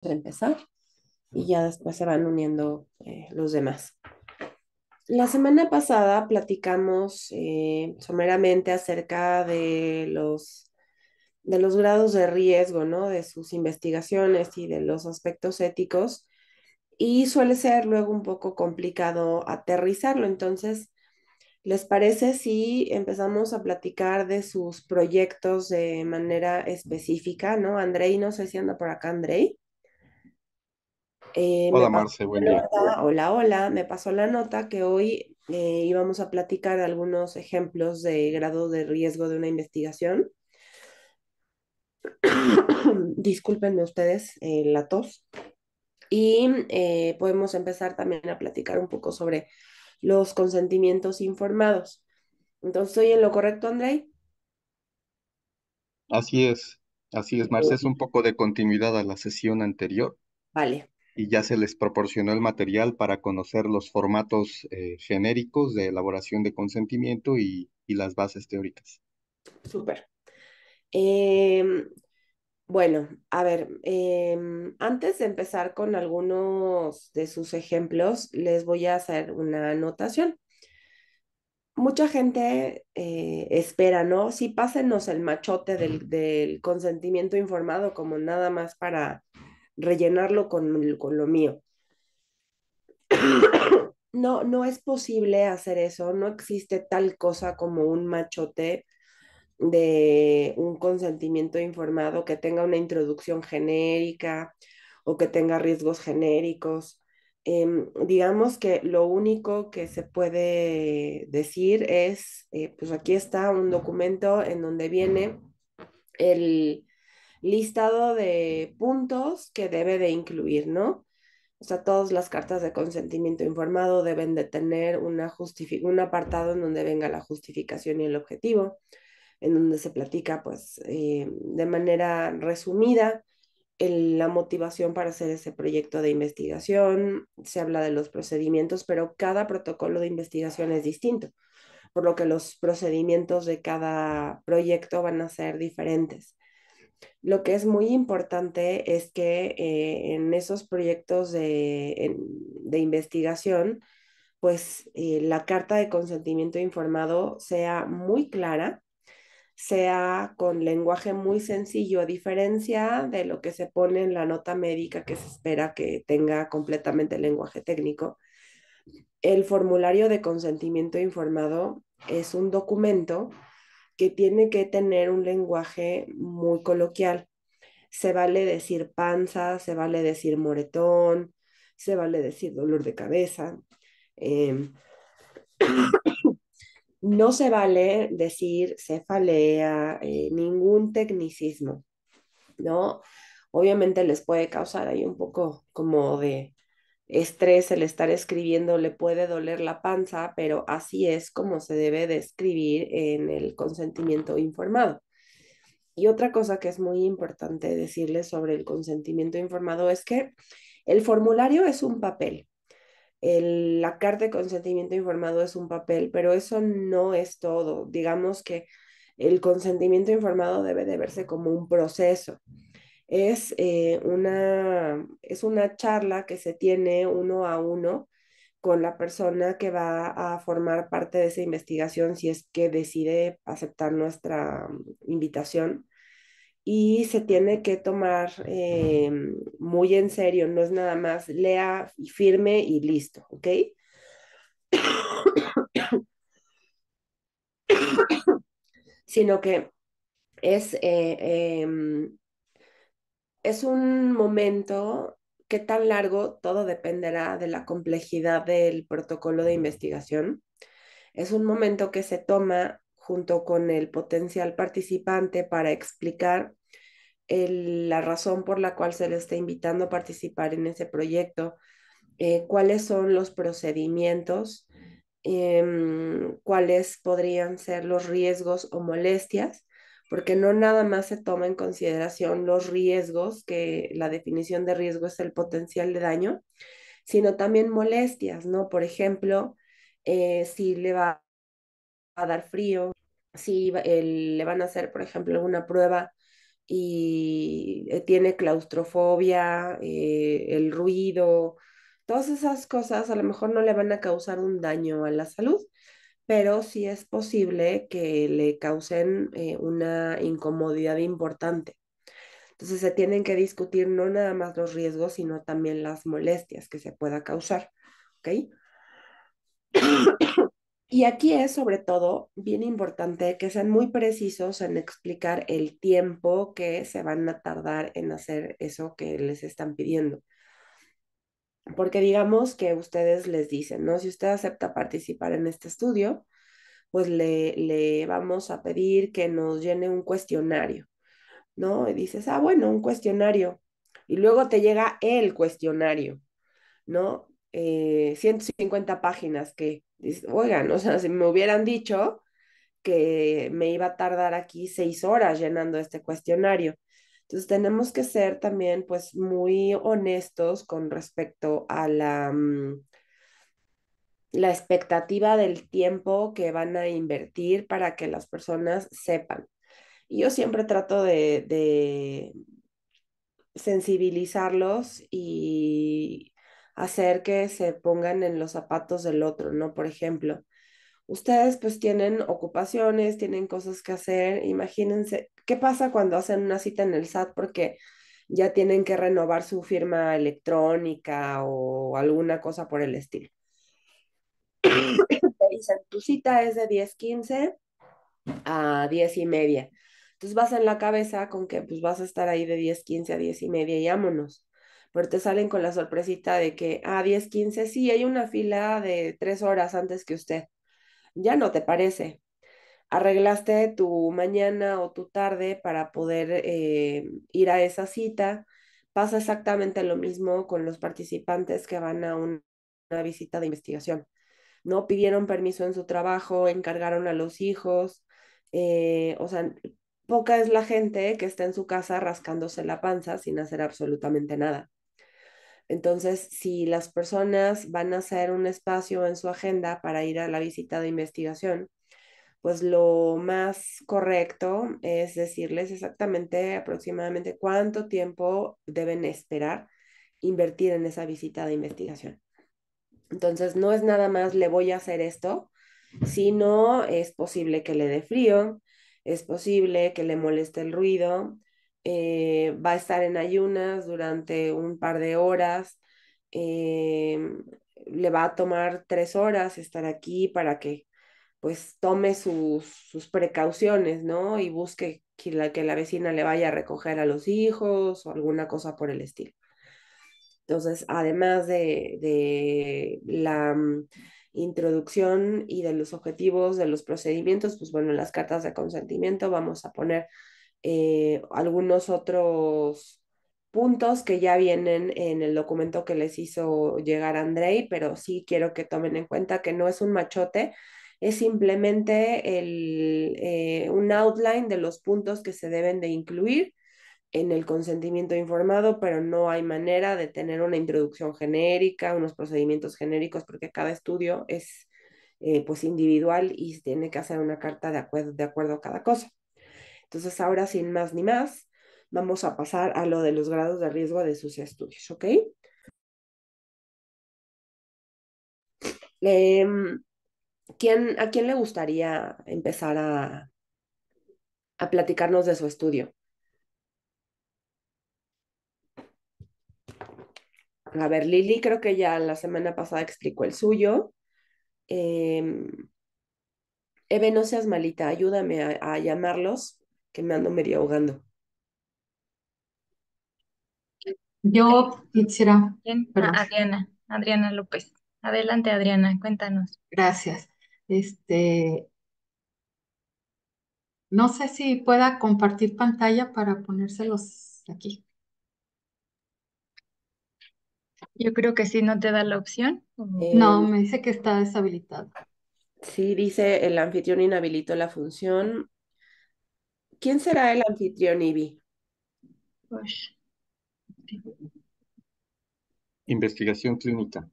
Empezar y ya después se van uniendo los demás. La semana pasada platicamos someramente acerca de los grados de riesgo, ¿no? De sus investigaciones y de los aspectos éticos y suele ser luego un poco complicado aterrizarlo. Entonces, ¿les parece si empezamos a platicar de sus proyectos de manera específica, ¿no? Andrei, no sé si anda por acá, Andrei. Me Hola pasó Marce, buen la día. nota, hola, hola, me pasó la nota que hoy íbamos a platicar algunos ejemplos de grado de riesgo de una investigación. Discúlpenme ustedes la tos. Y podemos empezar también a platicar un poco sobre los consentimientos informados. Entonces, ¿estoy en lo correcto, Andrei? Así es, así es, Marce. Es un poco de continuidad a la sesión anterior Vale, y ya se les proporcionó el material para conocer los formatos genéricos de elaboración de consentimiento y las bases teóricas. súper. Em, Bueno, a ver, antes de empezar con algunos de sus ejemplos, les voy a hacer una anotación. Mucha gente espera, ¿no? Sí, pásenos el machote del consentimiento informado como nada más para rellenarlo con lo mío. No, no es posible hacer eso, no existe tal cosa como un machote de un consentimiento informado que tenga una introducción genérica o que tenga riesgos genéricos. Digamos que lo único que se puede decir es, pues aquí está un documento en donde viene el listado de puntos que debe de incluir, ¿no? O sea, todas las cartas de consentimiento informado deben de tener un apartado en donde venga la justificación y el objetivo, en donde se platica, pues, de manera resumida la motivación para hacer ese proyecto de investigación, se habla de los procedimientos, pero cada protocolo de investigación es distinto, por lo que los procedimientos de cada proyecto van a ser diferentes. Lo que es muy importante es que en esos proyectos de investigación, pues la carta de consentimiento informado sea muy clara, sea con lenguaje muy sencillo, a diferencia de lo que se pone en la nota médica que se espera que tenga completamente el lenguaje técnico. El formulario de consentimiento informado es un documento que tiene que tener un lenguaje muy coloquial. Se vale decir panza, se vale decir moretón, se vale decir dolor de cabeza. Eh, no se vale decir cefalea, ningún tecnicismo, ¿no? Obviamente les puede causar ahí un poco como de estrés el estar escribiendo, le puede doler la panza, pero así es como se debe de escribir en el consentimiento informado. Y otra cosa que es muy importante decirles sobre el consentimiento informado es que el formulario es un papel, la carta de consentimiento informado es un papel, pero eso no es todo. Digamos que el consentimiento informado debe de verse como un proceso. Es una charla que se tiene uno a uno con la persona que va a formar parte de esa investigación si es que decide aceptar nuestra invitación y se tiene que tomar muy en serio, no es nada más lea y firme y listo, ¿ok? Sino que es, es un momento, qué tan largo, todo dependerá de la complejidad del protocolo de investigación. Es un momento que se toma junto con el potencial participante para explicar la razón por la cual se le está invitando a participar en ese proyecto, cuáles son los procedimientos, cuáles podrían ser los riesgos o molestias, porque no nada más se toma en consideración los riesgos, que la definición de riesgo es el potencial de daño, sino también molestias, ¿no? Por ejemplo, si le va a dar frío, si le van a hacer, por ejemplo, alguna prueba y tiene claustrofobia, el ruido, todas esas cosas a lo mejor no le van a causar un daño a la salud, pero sí es posible que le causen una incomodidad importante. Entonces se tienen que discutir no nada más los riesgos, sino también las molestias que se pueda causar. ¿Ok? Y aquí es sobre todo bien importante que sean muy precisos en explicar el tiempo que se van a tardar en hacer eso que les están pidiendo. Porque digamos que ustedes les dicen, ¿no? Si usted acepta participar en este estudio, pues le vamos a pedir que nos llene un cuestionario, ¿no? Y dices, ah, bueno, un cuestionario. Y luego te llega el cuestionario, ¿no? 150 páginas que, oigan, o sea, si me hubieran dicho que me iba a tardar aquí 6 horas llenando este cuestionario. Entonces tenemos que ser también pues muy honestos con respecto a la expectativa del tiempo que van a invertir para que las personas sepan. Y yo siempre trato de sensibilizarlos y hacer que se pongan en los zapatos del otro, ¿no? Por ejemplo, ustedes pues tienen ocupaciones, tienen cosas que hacer. Imagínense, ¿qué pasa cuando hacen una cita en el SAT porque ya tienen que renovar su firma electrónica o alguna cosa por el estilo? Te dicen, tu cita es de 10:15 a 10:30. Entonces vas en la cabeza con que pues vas a estar ahí de 10:15 a 10:30 y vámonos. Pero te salen con la sorpresita de que a 10:15 sí, hay una fila de 3 horas antes que usted. Ya no te parece. Arreglaste tu mañana o tu tarde para poder ir a esa cita. Pasa exactamente lo mismo con los participantes que van a una visita de investigación. No pidieron permiso en su trabajo, encargaron a los hijos, o sea, poca es la gente que está en su casa rascándose la panza sin hacer absolutamente nada. Entonces, si las personas van a hacer un espacio en su agenda para ir a la visita de investigación, pues lo más correcto es decirles exactamente aproximadamente cuánto tiempo deben esperar invertir en esa visita de investigación. Entonces, no es nada más le voy a hacer esto, sino es posible que le dé frío, es posible que le moleste el ruido, va a estar en ayunas durante un par de horas, eh, le va a tomar 3 horas estar aquí para que pues tome sus precauciones, ¿no? Y busque que la vecina le vaya a recoger a los hijos o alguna cosa por el estilo. Entonces, además de la introducción y de los objetivos de los procedimientos, pues bueno, en las cartas de consentimiento vamos a poner algunos otros puntos que ya vienen en el documento que les hizo llegar Andrei, pero sí quiero que tomen en cuenta que no es un machote, es simplemente un outline de los puntos que se deben de incluir en el consentimiento informado, pero no hay manera de tener una introducción genérica, unos procedimientos genéricos, porque cada estudio es pues individual y tiene que hacer una carta de acuerdo a cada cosa. Entonces, ahora sin más ni más, vamos a pasar a lo de los grados de riesgo de sus estudios, ¿ok? Eh, ¿A quién le gustaría empezar a platicarnos de su estudio? A ver, Lili, creo que ya la semana pasada explicó el suyo. Eh, Eve, no seas malita, ayúdame a llamarlos, que me ando medio ahogando. Yo quisiera, Bien. perdón, Adriana López. Adelante, Adriana, cuéntanos. gracias. Este, no sé si pueda compartir pantalla para ponérselos aquí. Yo creo que sí, no te da la opción. No, Eh, me dice que está deshabilitado. sí, dice el anfitrión inhabilitó la función. ¿Quién será el anfitrión, Ivy? Ush, sí. Investigación clínica.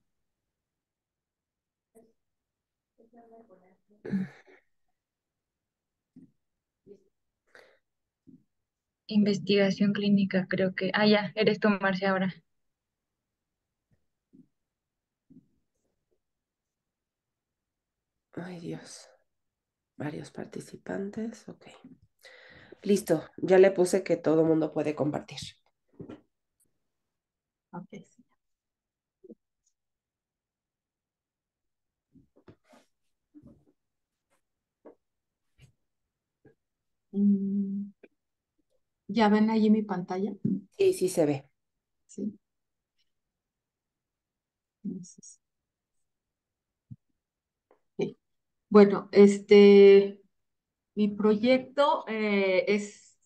Investigación clínica, creo que. Ah, ya, eres tú, Marcia, ahora. Ay, Dios. Varios participantes. Ok. Listo. Ya le puse que todo mundo puede compartir. Ok, sí. Mm, ¿Ya ven allí mi pantalla? Sí, sí se ve. Sí. Entonces, ok. Bueno, mi proyecto es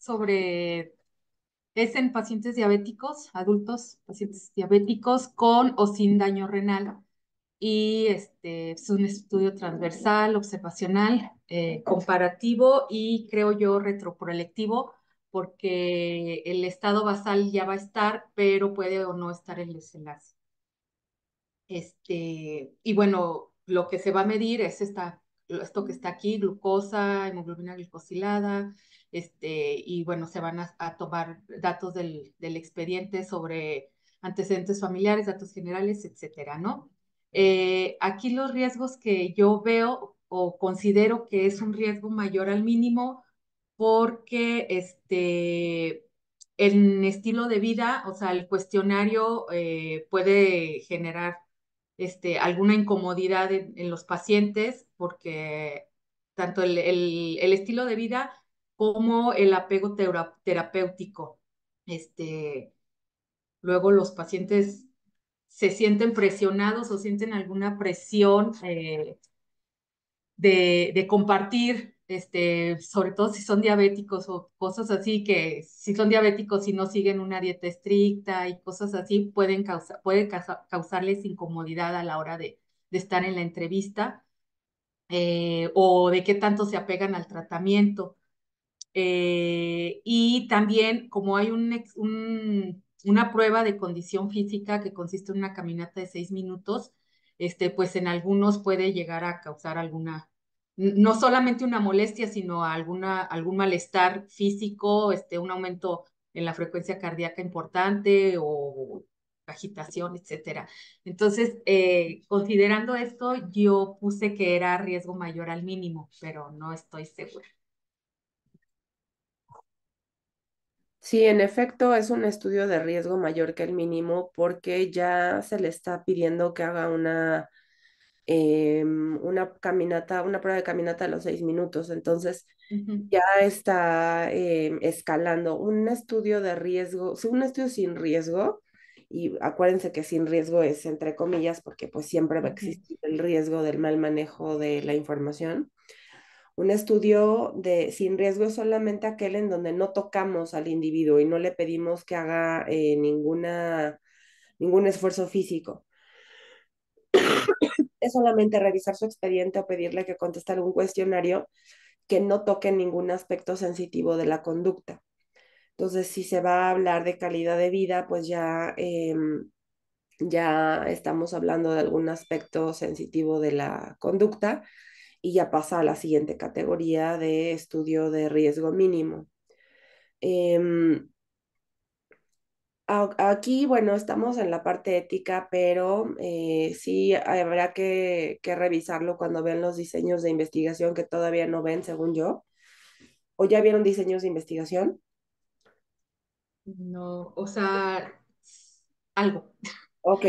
en pacientes diabéticos, adultos, pacientes diabéticos con o sin daño renal. Y es un estudio transversal, observacional, comparativo y creo yo retroproyectivo, porque el estado basal ya va a estar, pero puede o no estar el desenlace. Y bueno, lo que se va a medir es esto que está aquí, glucosa, hemoglobina glicosilada, y bueno, se van a tomar datos del expediente sobre antecedentes familiares, datos generales, etcétera, ¿no? Aquí los riesgos que yo veo o considero que es un riesgo mayor al mínimo porque el estilo de vida, o sea, el cuestionario puede generar alguna incomodidad en los pacientes porque tanto el estilo de vida como el apego terapéutico. Este, Luego los pacientes se sienten presionados o sienten alguna presión de compartir, sobre todo si son diabéticos o cosas así, que si son diabéticos y no siguen una dieta estricta y cosas así, causarles incomodidad a la hora de estar en la entrevista, o de qué tanto se apegan al tratamiento. Y también, como hay una prueba de condición física que consiste en una caminata de 6 minutos, pues en algunos puede llegar a causar no solamente una molestia, sino algún malestar físico, un aumento en la frecuencia cardíaca importante o agitación, etcétera. Entonces, considerando esto, yo puse que era riesgo mayor al mínimo, pero no estoy segura. Sí, en efecto, es un estudio de riesgo mayor que el mínimo porque ya se le está pidiendo que haga una caminata, una prueba de caminata a los 6 minutos. Entonces, Ujú. ya está escalando un estudio de riesgo, sí, un estudio sin riesgo, y acuérdense que sin riesgo es entre comillas, porque pues siempre va a Ujú. existir el riesgo del mal manejo de la información. Un estudio de sin riesgo es solamente aquel en donde no tocamos al individuo y no le pedimos que haga ningún esfuerzo físico. Es solamente revisar su expediente o pedirle que conteste algún cuestionario que no toque ningún aspecto sensitivo de la conducta. Entonces, si se va a hablar de calidad de vida, pues ya estamos hablando de algún aspecto sensitivo de la conducta y ya pasa a la siguiente categoría de estudio de riesgo mínimo. Eh, Aquí, bueno, estamos en la parte ética, pero sí habrá que revisarlo cuando vean los diseños de investigación que todavía no ven, según yo. ¿O ya vieron diseños de investigación? No, o sea, algo. Ok,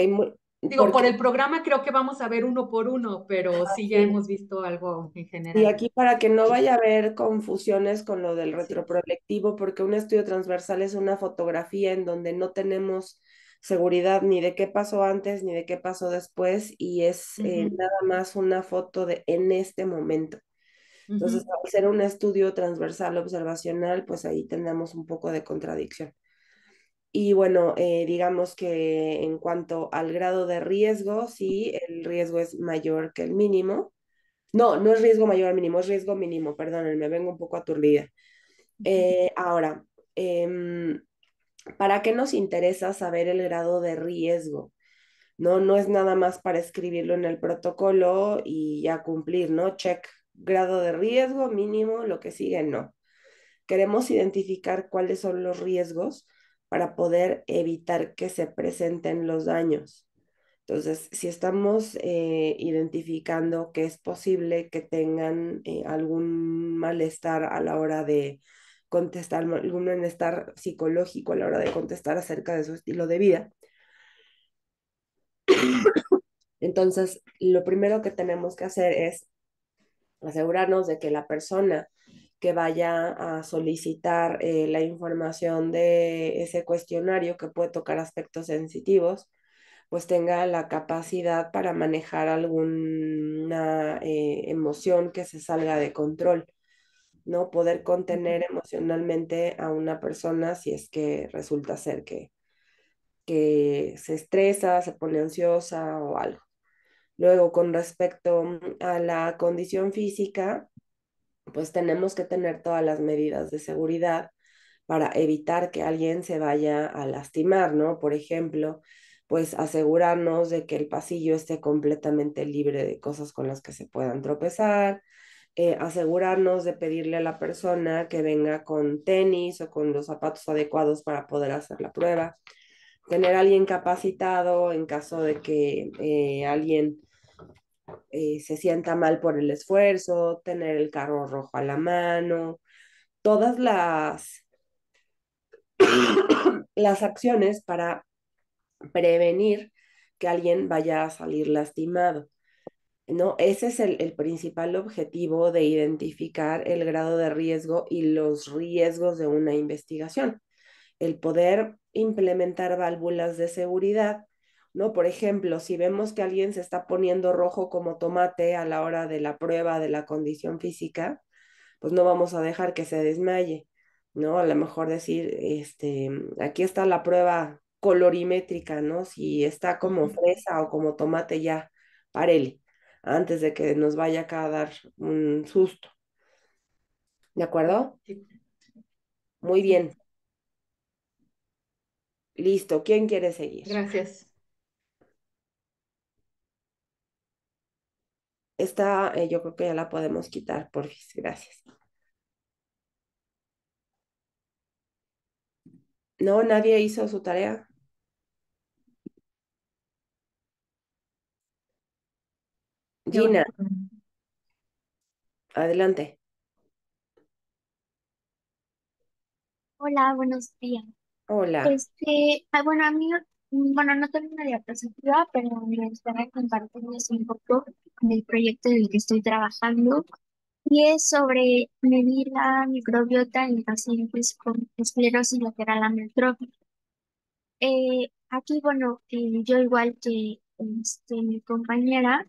Digo, por porque el programa creo que vamos a ver uno por uno, pero sí ya sí, hemos visto algo en y general. aquí para que no vaya a haber confusiones con lo del Sí. retroproyectivo, porque un estudio transversal es una fotografía en donde no tenemos seguridad ni de qué pasó antes ni de qué pasó después, y es Ujú. nada más una foto de en este momento. Entonces, Ujú. al ser un estudio transversal observacional, pues ahí tenemos un poco de contradicción. Y bueno, digamos que en cuanto al grado de riesgo, sí, el riesgo es mayor que el mínimo. No, no es riesgo mayor al mínimo, es riesgo mínimo, perdón, me vengo un poco aturdida. Ahora, em, ¿para qué nos interesa saber el grado de riesgo? No, no es nada más para escribirlo en el protocolo y ya cumplir, ¿no? Check, grado de riesgo mínimo, lo que sigue, no. queremos identificar cuáles son los riesgos para poder evitar que se presenten los daños. Entonces, si estamos identificando que es posible que tengan algún malestar a la hora de contestar, algún malestar psicológico a la hora de contestar acerca de su estilo de vida, entonces lo primero que tenemos que hacer es asegurarnos de que la persona que vaya a solicitar la información de ese cuestionario que puede tocar aspectos sensitivos, pues tenga la capacidad para manejar alguna emoción que se salga de control, ¿no? Poder contener emocionalmente a una persona si es que resulta ser que se estresa, se pone ansiosa o algo. Luego, con respecto a la condición física, pues tenemos que tener todas las medidas de seguridad para evitar que alguien se vaya a lastimar, ¿no? Por ejemplo, pues asegurarnos de que el pasillo esté completamente libre de cosas con las que se puedan tropezar, asegurarnos de pedirle a la persona que venga con tenis o con los zapatos adecuados para poder hacer la prueba, tener a alguien capacitado en caso de que alguien se sienta mal por el esfuerzo, tener el carro rojo a la mano, todas las acciones para prevenir que alguien vaya a salir lastimado, ¿no? Ese es el principal objetivo de identificar el grado de riesgo y los riesgos de una investigación, el poder implementar válvulas de seguridad, ¿no? Por ejemplo, si vemos que alguien se está poniendo rojo como tomate a la hora de la prueba de la condición física, pues no vamos a dejar que se desmaye, ¿no? A lo mejor decir, aquí está la prueba colorimétrica, ¿no? Si está como fresa o como tomate ya, párele, antes de que nos vaya acá a dar un susto. ¿De acuerdo? Sí, Muy sí, bien. Listo. ¿Quién quiere seguir? gracias. Esta, yo creo que ya la podemos quitar, porfis. Gracias. No, nadie hizo su tarea. Yo, Gina, adelante. Hola, buenos días. Hola. Bueno, a mí, bueno, no tengo una diapositiva, pero me gustaría compartirles un poco del proyecto en el que estoy trabajando y es sobre medir la microbiota en pacientes con esclerosis lateral amiotrófica. Aquí, bueno, yo igual que mi compañera,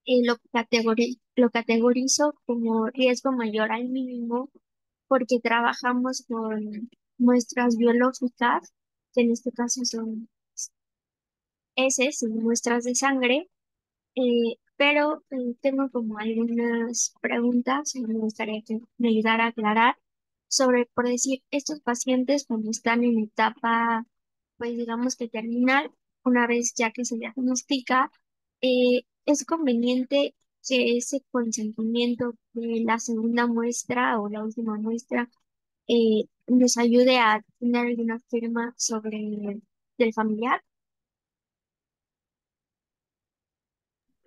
lo categorizo como riesgo mayor al mínimo porque trabajamos con muestras biológicas, que en este caso son heces y muestras de sangre, pero tengo como algunas preguntas y me gustaría que me ayudara a aclarar sobre, por decir, estos pacientes cuando están en etapa, pues digamos que terminal, una vez ya que se diagnostica, es conveniente que ese consentimiento de la segunda muestra o la última muestra nos ayude a tener alguna firma sobre del familiar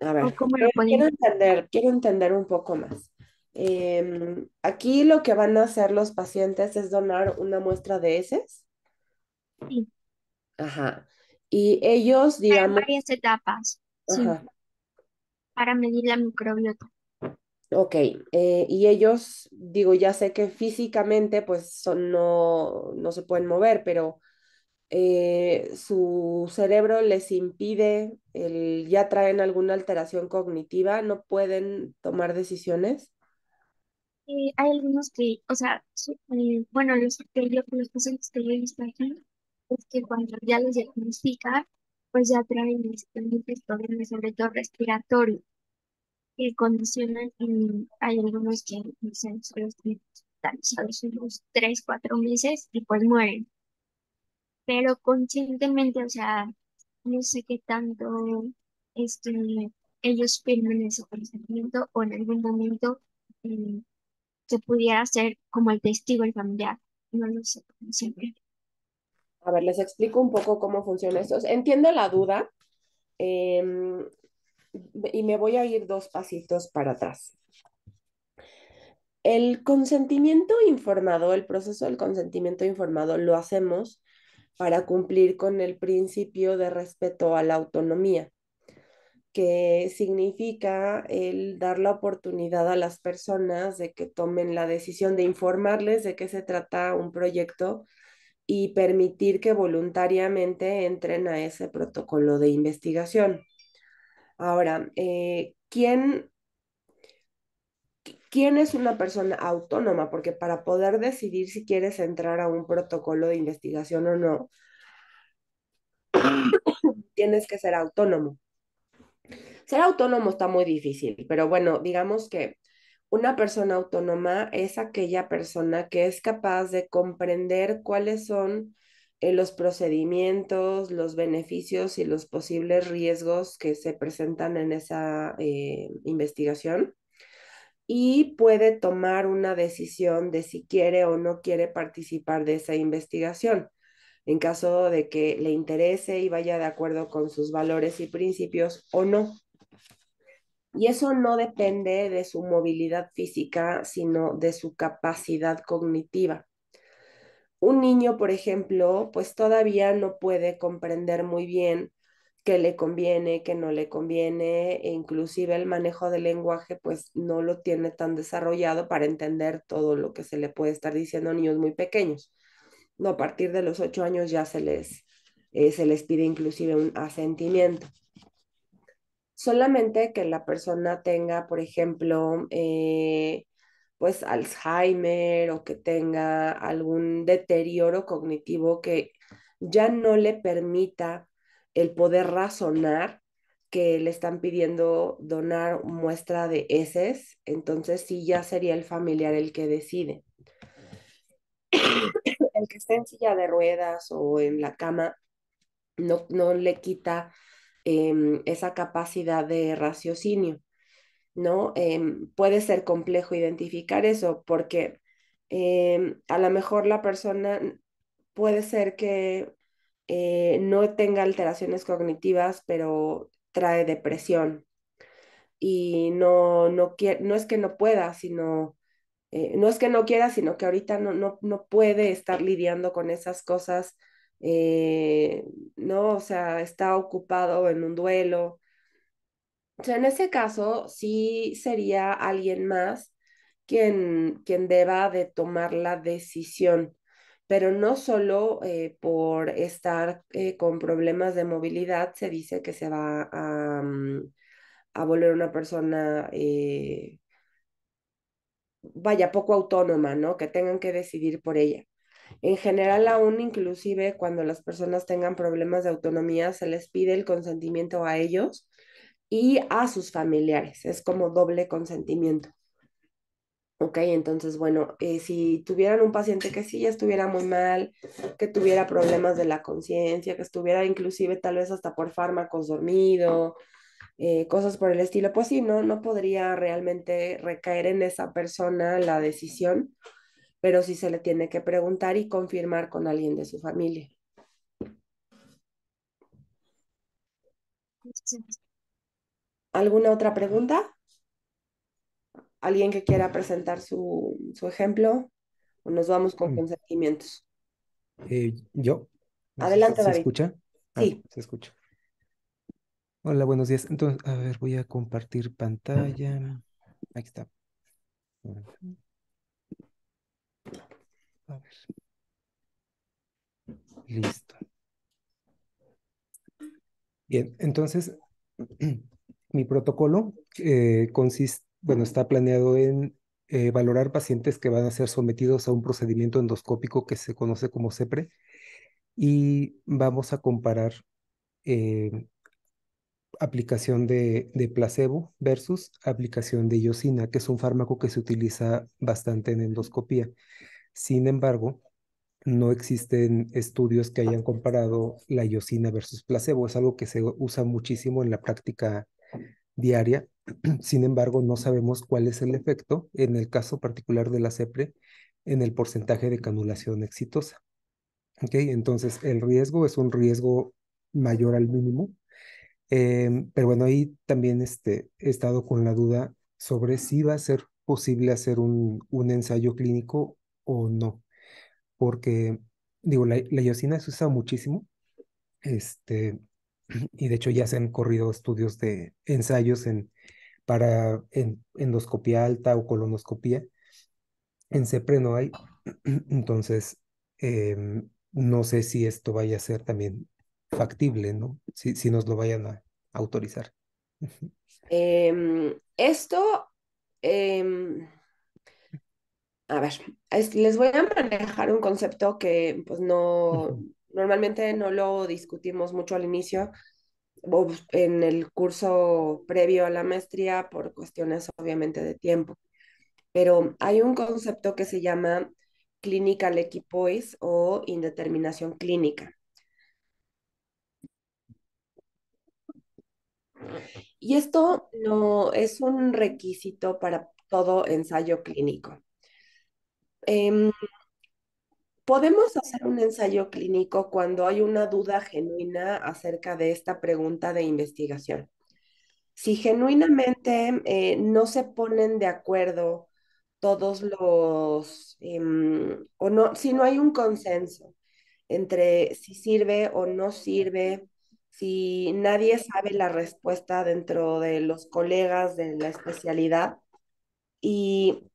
A o ver, cómo lo podemos. quiero entender un poco más. Aquí lo que van a hacer los pacientes es donar una muestra de heces. Sí, Ajá. Y ellos, hay digamos, varias etapas, sí, ajá, para medir la microbiota. ok. Y ellos, digo, ya sé que físicamente, pues no se pueden mover, pero su cerebro les impide, ya traen alguna alteración cognitiva, no pueden tomar decisiones. Hay algunos que, o sea, bueno, los pacientes que yo he visto aquí, es que cuando ya los diagnostican, pues ya traen muchos problemas, sobre todo respiratorios, que condicionan, y hay algunos que dicen solo están hospitalizados unos 3, 4 meses y pues mueren. Pero conscientemente, o sea, no sé qué tanto este, ellos firmen ese consentimiento o en algún momento que pudiera ser como el testigo, el familiar. No lo sé, como siempre. A ver, les explico un poco cómo funciona esto. Entiendo la duda, em, y me voy a ir dos pasitos para atrás. El consentimiento informado, el proceso del consentimiento informado lo hacemos para cumplir con el principio de respeto a la autonomía, que significa el dar la oportunidad a las personas de que tomen la decisión de informarles de qué se trata un proyecto y permitir que voluntariamente entren a ese protocolo de investigación. Ahora, ¿quién es una persona autónoma? Porque para poder decidir si quieres entrar a un protocolo de investigación o no, tienes que ser autónomo. Ser autónomo está muy difícil, pero bueno, digamos que una persona autónoma es aquella persona que es capaz de comprender cuáles son los procedimientos, los beneficios y los posibles riesgos que se presentan en esa investigación y puede tomar una decisión de si quiere o no quiere participar de esa investigación. En caso de que le interese y vaya de acuerdo con sus valores y principios o no. Y eso no depende de su movilidad física, sino de su capacidad cognitiva. Un niño, por ejemplo, pues todavía no puede comprender muy bien qué le conviene, qué no le conviene, e inclusive el manejo del lenguaje, pues no lo tiene tan desarrollado para entender todo lo que se le puede estar diciendo a niños muy pequeños. No, a partir de los 8 años ya se les pide inclusive un asentimiento. Solamente que la persona tenga, por ejemplo, pues Alzheimer o que tenga algún deterioro cognitivo que ya no le permita el poder razonar que le están pidiendo donar muestra de heces, entonces sí ya sería el familiar el que decide. El que esté en silla de ruedas o en la cama no le quita esa capacidad de raciocinio, ¿no? Puede ser complejo identificar eso porque a lo mejor la persona puede ser que no tenga alteraciones cognitivas, pero trae depresión y no es que no pueda, sino no es que no quiera, sino que ahorita no puede estar lidiando con esas cosas, eh, ¿no? O sea, está ocupado en un duelo. O sea, en ese caso, sí sería alguien más quien deba de tomar la decisión, pero no solo por estar con problemas de movilidad se dice que se va a volver una persona vaya, poco autónoma, ¿no? Que tengan que decidir por ella. En general, aún inclusive cuando las personas tengan problemas de autonomía, se les pide el consentimiento a ellos y a sus familiares. Es como doble consentimiento. Ok, entonces, bueno, si tuvieran un paciente que sí ya estuviera muy mal, que tuviera problemas de la conciencia, que estuviera inclusive tal vez hasta por fármacos dormido, cosas por el estilo, pues sí, no podría realmente recaer en esa persona la decisión, pero sí se le tiene que preguntar y confirmar con alguien de su familia. ¿Alguna otra pregunta? ¿Alguien que quiera presentar su ejemplo? ¿O nos vamos con Mm, consentimientos? Yo, no sé si Adelante, se David. escucha. Ah, Sí. se escucha. Hola, buenos días. Entonces, a ver, voy a compartir pantalla. Aquí está. A ver, listo. Bien, entonces, mi protocolo consiste, bueno, está planeado en valorar pacientes que van a ser sometidos a un procedimiento endoscópico que se conoce como CEPRE y vamos a comparar eh, aplicación de placebo versus aplicación de iosina, que es un fármaco que se utiliza bastante en endoscopía. Sin embargo, no existen estudios que hayan comparado la iosina versus placebo. Es algo que se usa muchísimo en la práctica diaria, Sin embargo, no sabemos cuál es el efecto, en el caso particular de la CEPRE, en el porcentaje de canulación exitosa. ¿Ok? Entonces, el riesgo es un riesgo mayor al mínimo. Pero bueno, ahí también he estado con la duda sobre si va a ser posible hacer un ensayo clínico o no, porque digo, la iosina se usa muchísimo, este, y de hecho ya se han corrido estudios de ensayos para endoscopía alta o colonoscopía. En CEPRE no hay, entonces no sé si esto vaya a ser también factible, ¿no? Si nos lo vayan a autorizar. Ujú, Esto, em, a ver, les voy a manejar un concepto que pues no, ujú. normalmente no lo discutimos mucho al inicio o en el curso previo a la maestría por cuestiones obviamente de tiempo, pero hay un concepto que se llama clinical equipoise o indeterminación clínica. Y esto no es un requisito para todo ensayo clínico. Em, Podemos hacer un ensayo clínico cuando hay una duda genuina acerca de esta pregunta de investigación. Si genuinamente no se ponen de acuerdo todos o no, si no hay un consenso entre si sirve o no sirve, si nadie sabe la respuesta dentro de los colegas de la especialidad y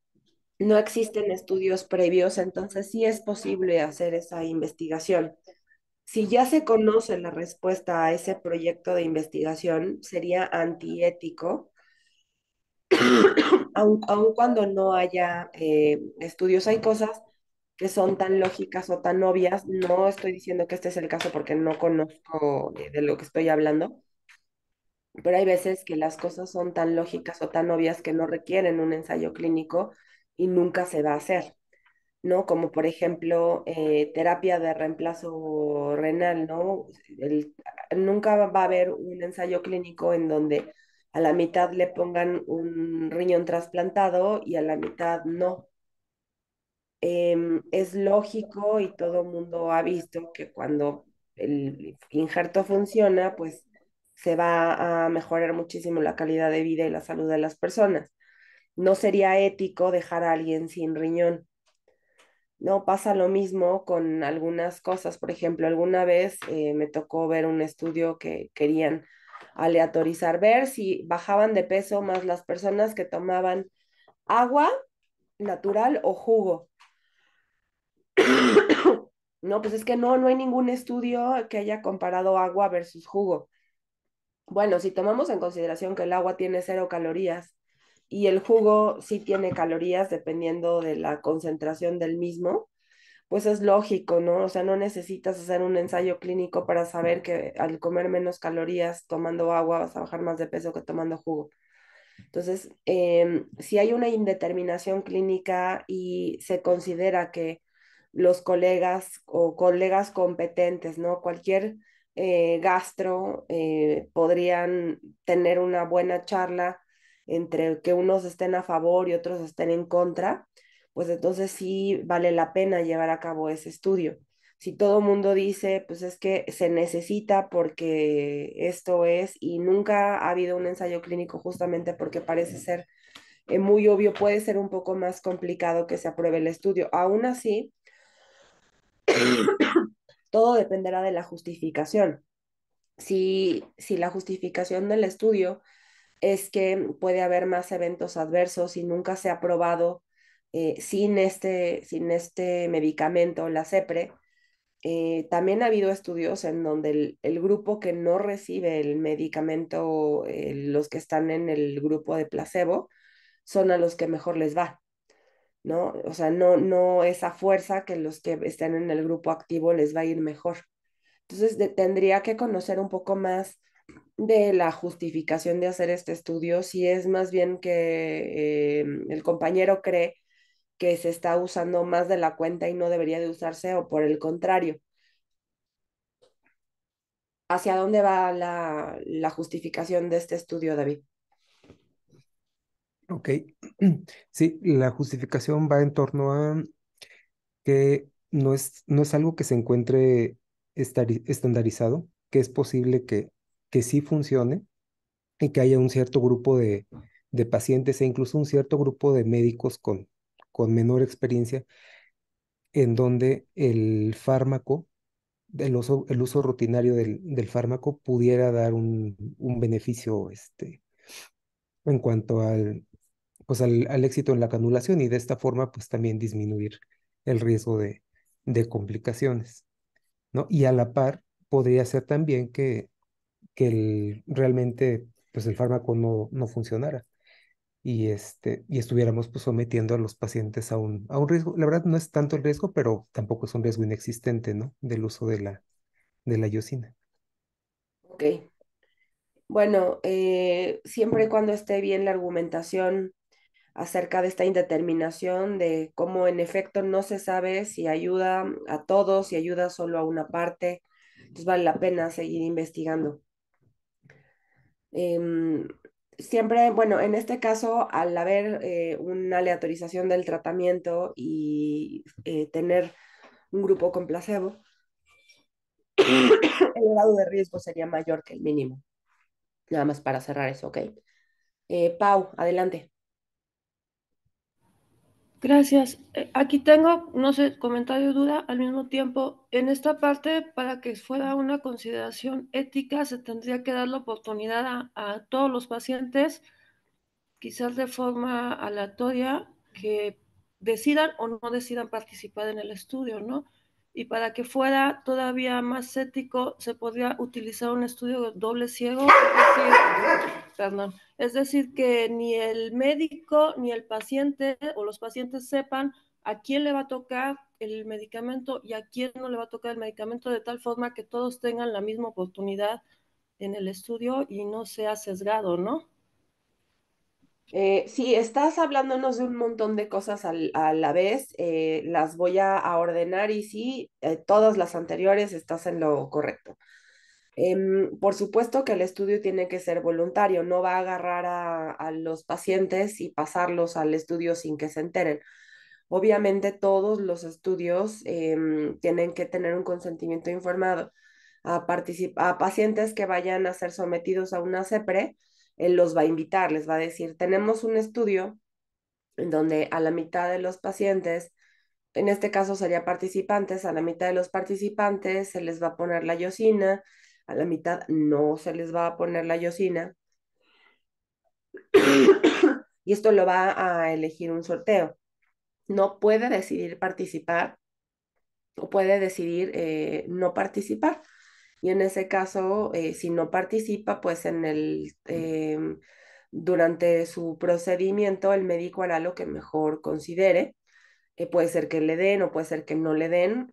no existen estudios previos, entonces sí es posible hacer esa investigación. Si ya se conoce la respuesta a ese proyecto de investigación, sería antiético, aun cuando no haya estudios. Hay cosas que son tan lógicas o tan obvias. No estoy diciendo que este es el caso porque no conozco de lo que estoy hablando, pero hay veces que las cosas son tan lógicas o tan obvias que no requieren un ensayo clínico y nunca se va a hacer. ¿No? Como por ejemplo, terapia de reemplazo renal, ¿no? Nunca va a haber un ensayo clínico en donde a la mitad le pongan un riñón trasplantado y a la mitad no. Es lógico y todo el mundo ha visto que cuando el injerto funciona, pues se va a mejorar muchísimo la calidad de vida y la salud de las personas. No sería ético dejar a alguien sin riñón. No pasa lo mismo con algunas cosas. Por ejemplo, alguna vez me tocó ver un estudio que querían aleatorizar, ver si bajaban de peso más las personas que tomaban agua natural o jugo. No, pues es que no hay ningún estudio que haya comparado agua versus jugo. Bueno, si tomamos en consideración que el agua tiene 0 calorías y el jugo sí tiene calorías dependiendo de la concentración del mismo, pues es lógico, ¿no? O sea, no necesitas hacer un ensayo clínico para saber que al comer menos calorías tomando agua vas a bajar más de peso que tomando jugo. Entonces, si hay una indeterminación clínica y se considera que los colegas o colegas competentes, ¿no? Cualquier gastro podrían tener una buena charla entre que unos estén a favor y otros estén en contra, pues entonces sí vale la pena llevar a cabo ese estudio. Si todo el mundo dice, pues es que se necesita porque esto es, y nunca ha habido un ensayo clínico justamente porque parece ser muy obvio, puede ser un poco más complicado que se apruebe el estudio. Aún así, todo dependerá de la justificación. Si la justificación del estudio es que puede haber más eventos adversos y nunca se ha probado sin este medicamento, la CEPRE. También ha habido estudios en donde el grupo que no recibe el medicamento, los que están en el grupo de placebo, son a los que mejor les va, ¿no? O sea, no esa fuerza que los que estén en el grupo activo les va a ir mejor. Entonces, tendría que conocer un poco más de la justificación de hacer este estudio, si es más bien que el compañero cree que se está usando más de la cuenta y no debería de usarse, o por el contrario, hacia dónde va la justificación de este estudio, David. Ok. Sí, la justificación va en torno a que no es algo que se encuentre estandarizado, que es posible que sí funcione y que haya un cierto grupo de pacientes e incluso un cierto grupo de médicos con menor experiencia en donde el fármaco, el uso rutinario del fármaco pudiera dar un beneficio en cuanto al éxito en la canulación y de esta forma pues también disminuir el riesgo de complicaciones, ¿no? Y a la par podría ser también que realmente pues el fármaco no funcionara y estuviéramos pues sometiendo a los pacientes a un riesgo. La verdad no es tanto el riesgo, pero tampoco es un riesgo inexistente, ¿no? Del uso de la iosina. Ok. Bueno, siempre y cuando esté bien la argumentación acerca de esta indeterminación de cómo en efecto no se sabe si ayuda a todos, si ayuda solo a una parte, entonces vale la pena seguir investigando. Em, Siempre, bueno, en este caso, al haber una aleatorización del tratamiento y tener un grupo con placebo, el grado de riesgo sería mayor que el mínimo. Nada más para cerrar eso, ¿ok? Pau, adelante. Gracias. Aquí tengo, no sé, comentario y duda al mismo tiempo. En esta parte, para que fuera una consideración ética, se tendría que dar la oportunidad a todos los pacientes, quizás de forma aleatoria, que decidan o no decidan participar en el estudio, ¿no? Y para que fuera todavía más ético, se podría utilizar un estudio doble ciego, es decir, perdón, es decir, que ni el médico ni el paciente o los pacientes sepan a quién le va a tocar el medicamento y a quién no le va a tocar el medicamento, de tal forma que todos tengan la misma oportunidad en el estudio y no sea sesgado, ¿no? Sí, estás hablándonos de un montón de cosas a la vez. Las voy a ordenar y sí, todas las anteriores estás en lo correcto. Por supuesto que el estudio tiene que ser voluntario, no va a agarrar a los pacientes y pasarlos al estudio sin que se enteren. Obviamente todos los estudios tienen que tener un consentimiento informado. A pacientes que vayan a ser sometidos a una CEPRE, él los va a invitar, les va a decir, tenemos un estudio en donde a la mitad de los pacientes, en este caso sería participantes, a la mitad de los participantes se les va a poner la iosina, a la mitad no se les va a poner la iosina, y esto lo va a elegir un sorteo. No puede decidir participar o puede decidir no participar. Y en ese caso, si no participa, pues durante su procedimiento el médico hará lo que mejor considere. Puede ser que le den o puede ser que no le den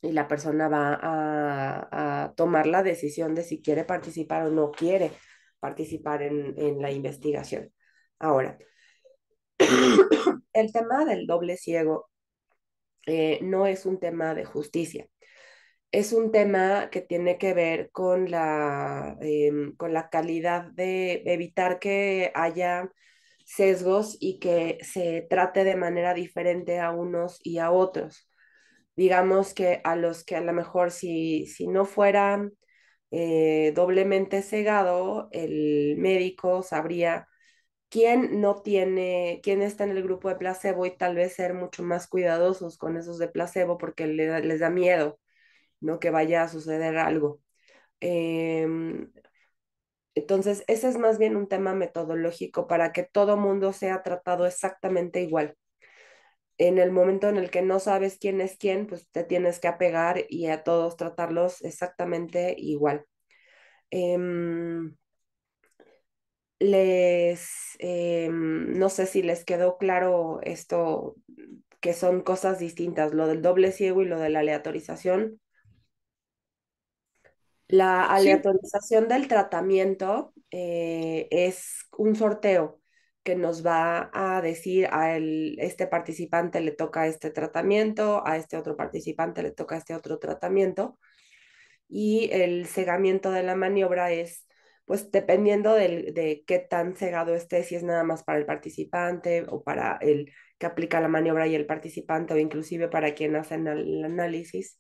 y la persona va a tomar la decisión de si quiere participar o no quiere participar en la investigación. Ahora, el tema del doble ciego no es un tema de justicia. Es un tema que tiene que ver con la calidad de evitar que haya sesgos y que se trate de manera diferente a unos y a otros. Digamos que a los que a lo mejor si no fuera doblemente cegado, el médico sabría quién no tiene, quién está en el grupo de placebo y tal vez ser mucho más cuidadosos con esos de placebo porque les da miedo, ¿no? Que vaya a suceder algo. Em, entonces, ese es más bien un tema metodológico para que todo mundo sea tratado exactamente igual. En el momento en el que no sabes quién es quién, pues te tienes que apegar y a todos tratarlos exactamente igual. Em, no sé si les quedó claro esto, que son cosas distintas, lo del doble ciego y lo de la aleatorización. La Sí, aleatorización del tratamiento es un sorteo que nos va a decir este participante le toca este tratamiento, a este otro participante le toca este otro tratamiento y el cegamiento de la maniobra es pues dependiendo de qué tan cegado esté, si es nada más para el participante o para el que aplica la maniobra y el participante o inclusive para quien hace el análisis,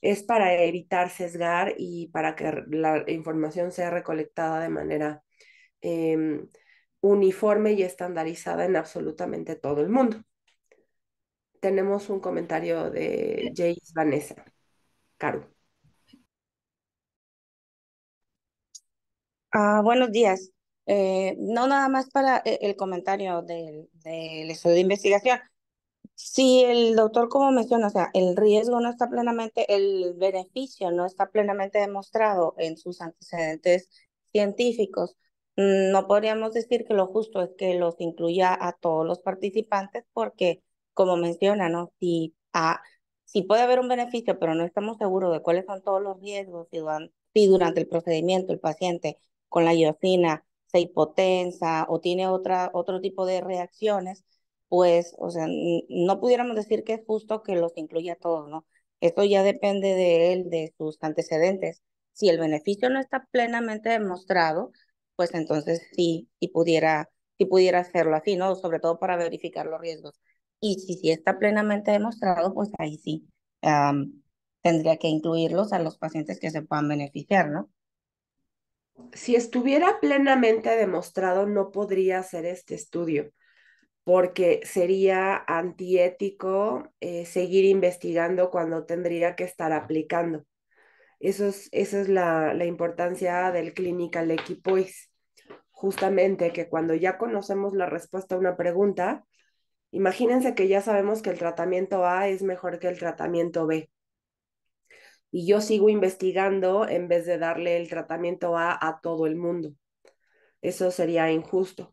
es para evitar sesgar y para que la información sea recolectada de manera eh, uniforme y estandarizada en absolutamente todo el mundo. Tenemos un comentario de Jace Vanessa. Caro. Buenos días. No nada más para el comentario del estudio de investigación. Si el doctor, como menciona, o sea, el riesgo no está plenamente, el beneficio no está plenamente demostrado en sus antecedentes científicos, no podríamos decir que lo justo es que los incluya a todos los participantes porque, como menciona, ¿no? Si puede haber un beneficio, pero no estamos seguros de cuáles son todos los riesgos, si durante el procedimiento el paciente con la iosina se hipotensa o tiene otro tipo de reacciones, pues, o sea, no pudiéramos decir que es justo que los incluya a todos, ¿no? Esto ya depende de él, de sus antecedentes. Si el beneficio no está plenamente demostrado, pues entonces sí pudiera hacerlo así, ¿no? Sobre todo para verificar los riesgos. Y si sí está plenamente demostrado, pues ahí sí tendría que incluirlos a los pacientes que se puedan beneficiar, ¿no? Si estuviera plenamente demostrado, no podría hacer este estudio, porque sería antiético seguir investigando cuando tendría que estar aplicando. Esa es la importancia del clinical equipoise. Justamente que cuando ya conocemos la respuesta a una pregunta, imagínense que ya sabemos que el tratamiento A es mejor que el tratamiento B. Y yo sigo investigando en vez de darle el tratamiento A todo el mundo. Eso sería injusto.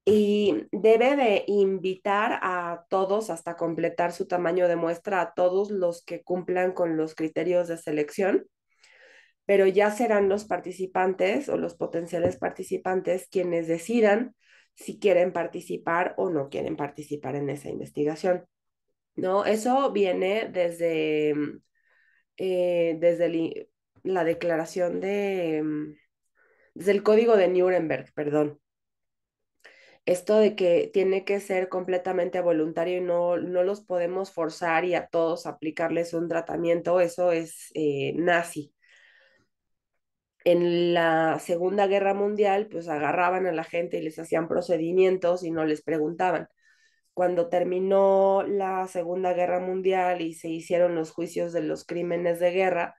Y debe de invitar a todos hasta completar su tamaño de muestra, a todos los que cumplan con los criterios de selección, pero ya serán los participantes o los potenciales participantes quienes decidan si quieren participar o no quieren participar en esa investigación. ¿No? Eso viene desde la declaración desde el código de Nuremberg, perdón. Esto de que tiene que ser completamente voluntario y no los podemos forzar y a todos aplicarles un tratamiento, eso es nazi. En la Segunda Guerra Mundial, pues agarraban a la gente y les hacían procedimientos y no les preguntaban. Cuando terminó la Segunda Guerra Mundial y se hicieron los juicios de los crímenes de guerra,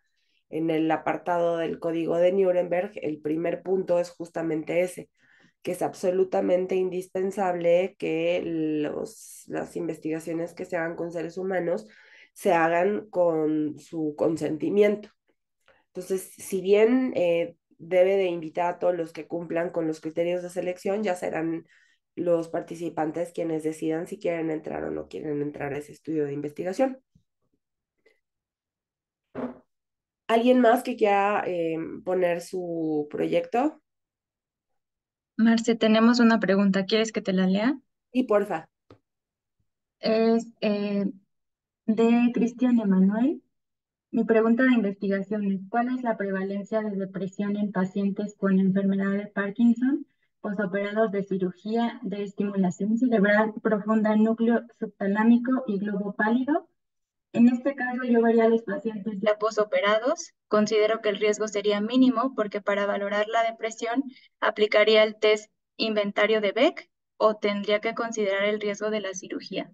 en el apartado del Código de Nuremberg, el primer punto es justamente ese, que es absolutamente indispensable que las investigaciones que se hagan con seres humanos se hagan con su consentimiento. Entonces, si bien debe de invitar a todos los que cumplan con los criterios de selección, ya serán los participantes quienes decidan si quieren entrar o no quieren entrar a ese estudio de investigación. ¿Alguien más que quiera poner su proyecto? Marce, tenemos una pregunta. ¿Quieres que te la lea? Sí, porfa. Es de Cristian Emanuel. Mi pregunta de investigación es, ¿cuál es la prevalencia de depresión en pacientes con enfermedad de Parkinson, posoperados de cirugía de estimulación cerebral profunda, núcleo subtalámico y globo pálido? En este caso, yo vería a los pacientes ya posoperados. Considero que el riesgo sería mínimo porque para valorar la depresión aplicaría el test inventario de Beck o tendría que considerar el riesgo de la cirugía.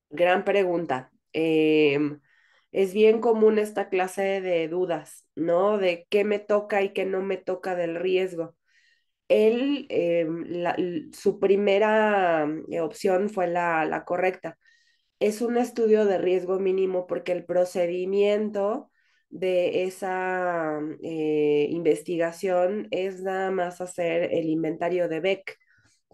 Gran pregunta. Es bien común esta clase de dudas, ¿no? De qué me toca y qué no me toca del riesgo. Él, su primera opción fue la correcta. Es un estudio de riesgo mínimo porque el procedimiento de esa investigación es nada más hacer el inventario de Beck,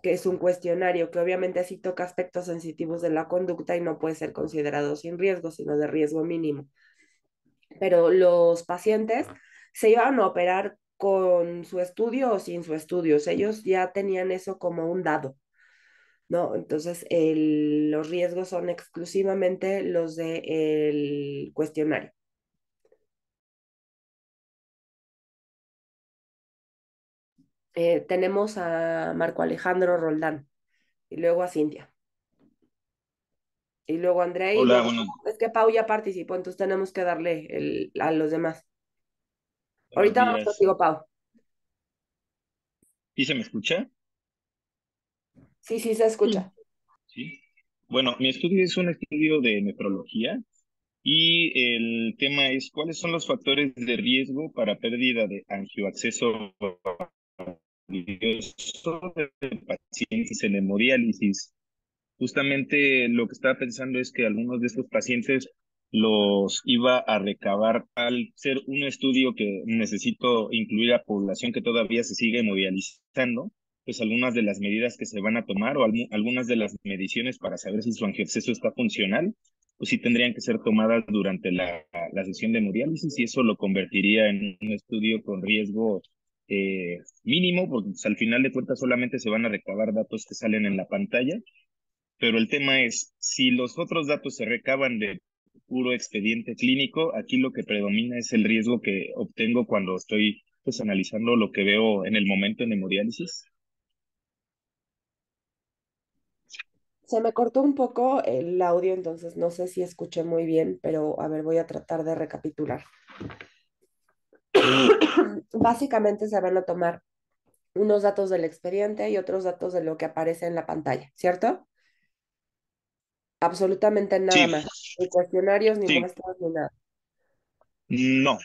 que es un cuestionario que obviamente sí toca aspectos sensitivos de la conducta y no puede ser considerado sin riesgo, sino de riesgo mínimo. Pero los pacientes se iban a operar con su estudio o sin su estudio. Ellos ya tenían eso como un dado, ¿no? Entonces, los riesgos son exclusivamente los del cuestionario. Tenemos a Marco Alejandro Roldán y luego a Cintia y luego a Andrea y Hola, luego buenos, es que Pau ya participó, entonces tenemos que darle a los demás. buenos Ahorita vamos días. contigo, Pau. ¿Sí se me escucha? Sí, sí, se Sí. escucha. Sí. Bueno, mi estudio es un estudio de nefrología y el tema es cuáles son los factores de riesgo para pérdida de angioacceso valioso de pacientes en hemodiálisis. Justamente lo que estaba pensando es que algunos de estos pacientes los iba a recabar al ser un estudio que necesito incluir a población que todavía se sigue hemodializando, pues algunas de las medidas que se van a tomar o algunas de las mediciones para saber si su angioexceso está funcional, pues sí tendrían que ser tomadas durante la sesión de hemodiálisis y eso lo convertiría en un estudio con riesgo mínimo, porque pues, al final de cuentas solamente se van a recabar datos que salen en la pantalla, pero el tema es, si los otros datos se recaban de puro expediente clínico, aquí lo que predomina es el riesgo que obtengo cuando estoy pues analizando lo que veo en el momento en hemodiálisis. Se me cortó un poco el audio, entonces no sé si escuché muy bien, pero a ver, voy a tratar de recapitular. Básicamente se van a tomar unos datos del expediente y otros datos de lo que aparece en la pantalla, ¿cierto? Absolutamente nada Sí, más. Ni cuestionarios, ni sí, muestras, ni nada. no,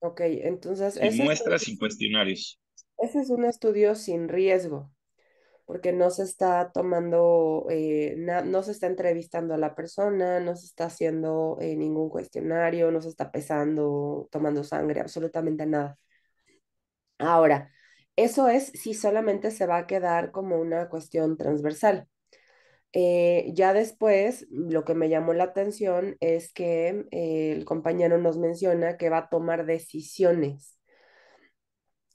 Ok, entonces sin muestras, sin cuestionarios. ese es un estudio sin riesgo, porque no se está tomando, no se está entrevistando a la persona, no se está haciendo ningún cuestionario, no se está pesando, tomando sangre, absolutamente nada. Ahora, eso es si solamente se va a quedar como una cuestión transversal. Ya después, lo que me llamó la atención es que el compañero nos menciona que va a tomar decisiones,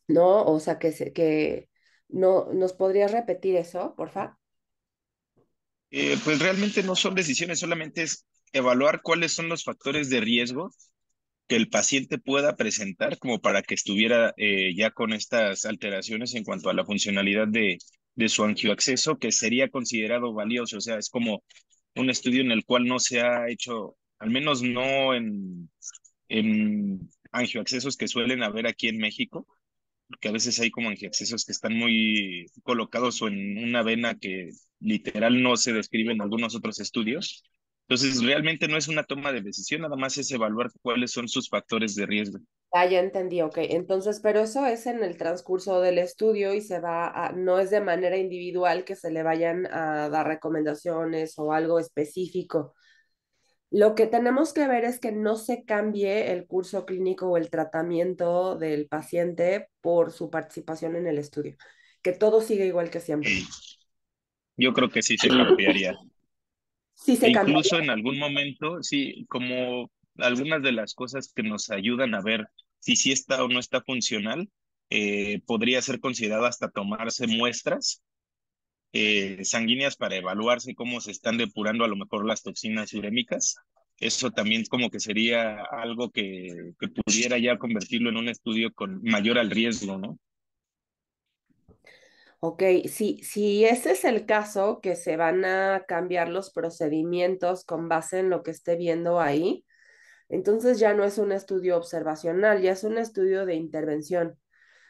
¿no? O sea, que no, ¿nos podrías repetir eso, porfa? Pues realmente no son decisiones, solamente es evaluar cuáles son los factores de riesgo que el paciente pueda presentar como para que estuviera ya con estas alteraciones en cuanto a la funcionalidad de su angioacceso, que sería considerado valioso. O sea, es como un estudio en el cual no se ha hecho, al menos no en angioaccesos que suelen haber aquí en México, porque a veces hay como angioaccesos que están muy colocados o en una vena que literal no se describe en algunos otros estudios. Entonces, realmente no es una toma de decisión, nada más es evaluar cuáles son sus factores de riesgo. Ah, ya entendí, ok. Entonces, pero eso es en el transcurso del estudio y no es de manera individual que se le vayan a dar recomendaciones o algo específico. Lo que tenemos que ver es que no se cambie el curso clínico o el tratamiento del paciente por su participación en el estudio, que todo siga igual que siempre. Y yo creo que sí se cambiaría. Sí E se cambia. incluso en algún momento, sí, como algunas de las cosas que nos ayudan a ver si sí está o no está funcional, podría ser considerado hasta tomarse muestras sanguíneas para evaluarse cómo se están depurando a lo mejor las toxinas urémicas. Eso también como que sería algo que pudiera ya convertirlo en un estudio con mayor al riesgo, ¿no? Ok, si ese es el caso, que se van a cambiar los procedimientos con base en lo que esté viendo ahí, entonces ya no es un estudio observacional, ya es un estudio de intervención,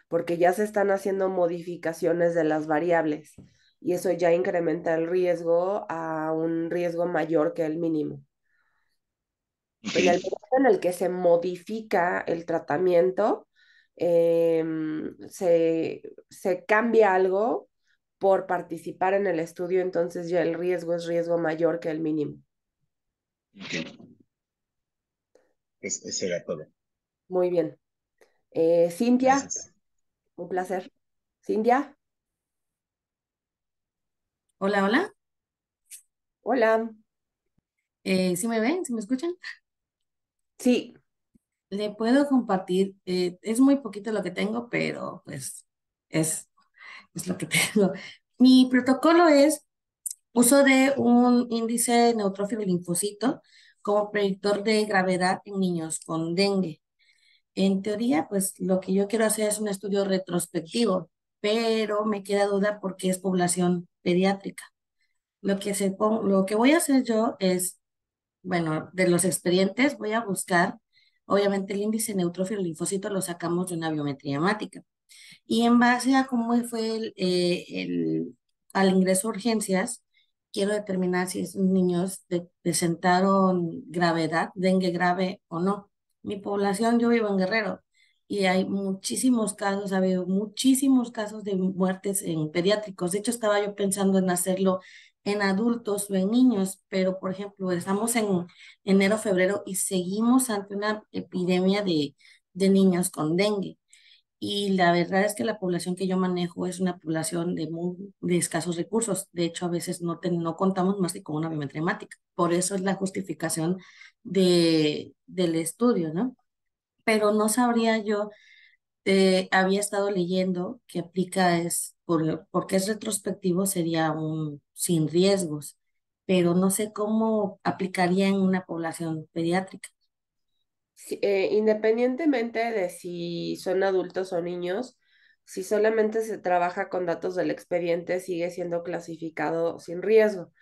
porque ya se están haciendo modificaciones de las variables y eso ya incrementa el riesgo a un riesgo mayor que el mínimo. Ok, En el momento en el que se modifica el tratamiento, se cambia algo por participar en el estudio, entonces ya el riesgo es riesgo mayor que el mínimo. ok. Ese era todo. Muy bien. Cintia, Gracias. un placer. Cintia, Hola, hola. hola. ¿Sí me ven? ¿Sí me escuchan? Sí, Le puedo compartir. Es muy poquito lo que tengo, pero pues es, es lo que tengo. Mi protocolo es uso de un índice neutrófilo linfocito como predictor de gravedad en niños con dengue. En teoría, pues lo que yo quiero hacer es un estudio retrospectivo, pero me queda duda porque es población pediátrica. Lo que voy a hacer yo es, bueno, de los expedientes voy a buscar, obviamente el índice neutrófilo linfocito lo sacamos de una biometría hemática. Y en base a cómo fue al ingreso a urgencias, quiero determinar si esos niños presentaron gravedad, dengue grave o no. Mi población, yo vivo en Guerrero y hay muchísimos casos, ha habido muchísimos casos de muertes en pediátricos. De hecho, estaba yo pensando en hacerlo en adultos o en niños, pero por ejemplo, estamos en enero, febrero y seguimos ante una epidemia de niños con dengue. Y la verdad es que la población que yo manejo es una población de escasos recursos. De hecho, a veces no contamos más que con una biometría hemática. Por eso es la justificación del estudio, ¿no? Pero no sabría yo, había estado leyendo que aplica porque es retrospectivo, sería un sin riesgos, pero no sé cómo aplicaría en una población pediátrica. Independientemente de si son adultos o niños, si solamente se trabaja con datos del expediente, sigue siendo clasificado sin riesgo